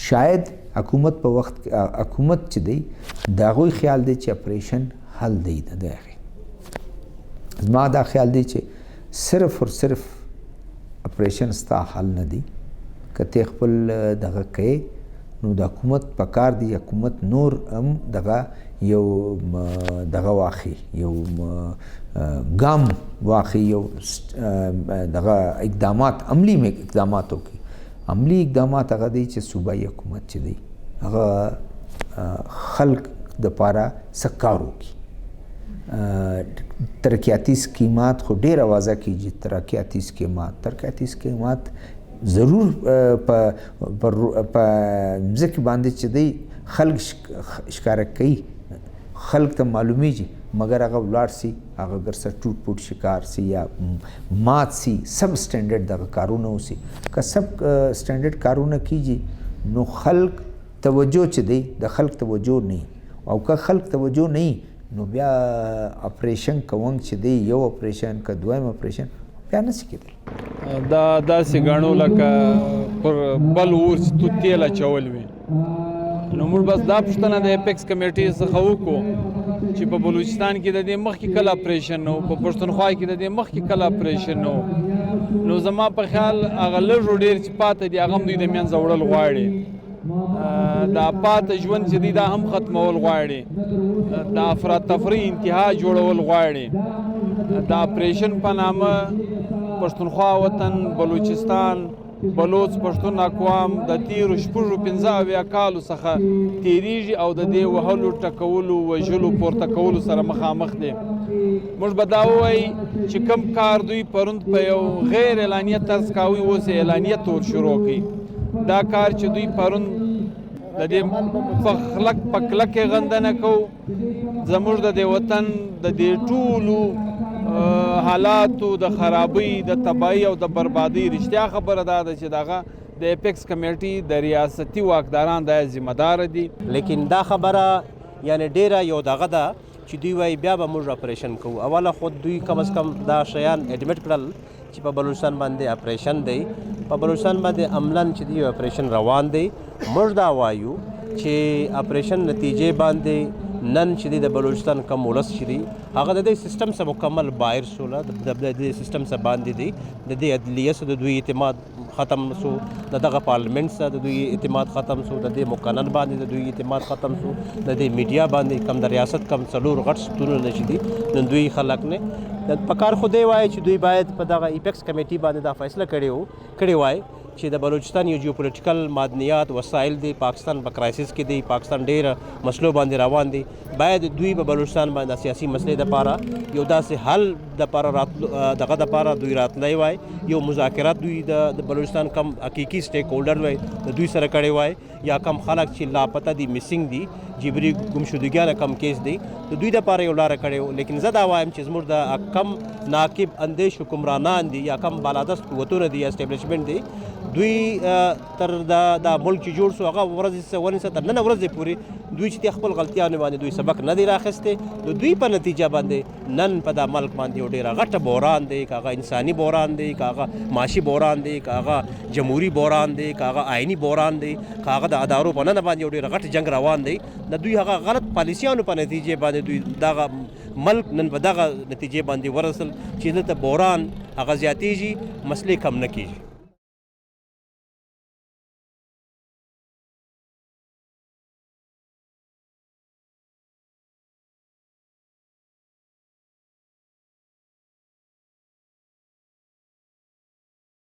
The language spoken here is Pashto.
شاید حکومت په وخت حکومت چې دی د هغوی خیال دی چې اپریشن حل دی د هغې زما دا خیال دی چې صرف اور صرف اپریشن ستا حل نه دی که ته خپل دغه کوې نو د حکومت په کار دی حکومت نور هم دغه یو دغه واخلي یو ګام واخلي یو دغه اقدامات عملي اقدامات وکړي عملي اقدامات هغه دی چې صوبایي حکومت چې دی هغه خلق دپاره څه کار وکړي ترقیاتي سکیمات خو ډېر اوازه کیږي ترقیاتي سکیمات ضرور په ځکه باندې چې دی خلق ښکاره کوي خلق ته معلومیږي مګر هغه ولاړ سي هغه اگر څه ټوټ پوټ شکار سي یا مات سي سب سټینډرډ دغه کارونه وسي که سب سټینډرډ کارونه کیږي نو خلق توجه چې دی د خلق توجه نه او که خلق توجه نه نو بیا اپریشن کوونک چې دی یو اپریشن که دویم اپریشن بیا نشي کېدلی دا داسې ګڼو لکه پر بل اور چې تو تیل اچول وي نو موږ بس دا پوښتنه د اپیکس کمیټې څخه وکړو چې په بلوچستان کې د دې مخکې کله اپریشن نه و په پښتونخوا کې د دې مخکې کله اپریشن نه و نو زما په خیال هغه لږ و ډېر چې پاته دي هغه هم دوی د منځه وړل غواړي دا پاته ژوند چې دی دا هم ختمول غواړي د افراد تفریح انتها جوړول غواړي د اپریشن په نامه پښتونخوا وطن بلوچستان بلوچ پښتون اقوام د تیرو شپږو 15 کالو څخه تیریږي او د دې وهلو ټکولو وژلو پورته کولو سره مخامخ دي موږ به دا ووایو چې کم کار دوی پروند په یو غیر اعلانیه طرز کاوي اوس اعلانیه طور شروع کړي دا کار چې دوی پروند د دې په کلکې غندنه کوو زموږ د دې وطن د دې ټولو حالاتو د خرابۍ د تباهۍ او د بربادۍ رښتیا خبره دا ده چې دغه د اپیکس کمیټې د ریاستي واکداران دا ذمه دار دي لیکن دا خبره یعنی ډیره یو دغه ده چې دوی وایي بیا به موږ اپریشن کوو اوله خود دوی کم از کم دا شیان اډمیټ کړل چې په بلوچستان باندې اپریشن دی په بلوچستان باندې عملاً چې دی اپریشن روان دی موږ دا وایو چې اپریشن نتیجې باندې نن چې د بلوچستان کم ولس چې دی هغه د دې سیستم سره مکمل باهر شوله د دې سیستم سره باندې دی د دې عدلیه سره د دوی اعتماد ختم شو د دغه پارلیمنت سره د دوی اعتماد ختم شو د دې مقنن باندې د دوی اعتماد ختم شو د دې میډیا باندې کم د ریاست کم څلور غټ ستونونه نشي دي نن دوی خلک نه په کار خو دی وایي چې دوی باید په دغه ایپیکس کمیټې باندې دا فیصله کړې وای چې د بلوچستان یو جیوپولیټیکل معدنیات وسایل دی پاکستان په کرایسس کې دی پاکستان ډېر مسلو باندې روان دی باید دوی په بلوچستان باندې سیاسي مسلې دپاره یو داسې حل دپاره دغه دپاره دوی راتلی وای یو مذاکرات دوی د بلوچستان کم حقیقي سټیک هولډر وای د دوی سره کړی وای یا کم خلک چې لاپته دي مسنګ دي جبري ګمشدګیانه کم کیس دی د دوی دپاره یو لاره کړی و لیکن زه دا وایم چې زموږ د کم ناقب اندیش حکمرانان دي یا کم بالادست قوتونه دي یا اسټیبلیشمنټ دی دوی تر دا ملک چې جوړ شو هغه ونیسه تر نن ورځې پورې دوی چې خپل غلطیانو باندې دوی سبق نه دی راخیستی د دوی په نتیجه باندې نن په دا ملک باندې یو ډېره غټه بحران دی که هغه انساني بحران دی که هغه معاشي بحران دی که هغه جمهوري بحران دی که هغه آئیني بحران دی که هغه د ادارو په ننه باندې یو ډېره غټ جنګ روان دی د دوی هغه غلط پالیسیانو په نتیجې باندې دوی دغه ملک نن په دغه نتیجې باندې ورسل چې دلته بحران هغه زیاتېږي مسلې کم نه کېږي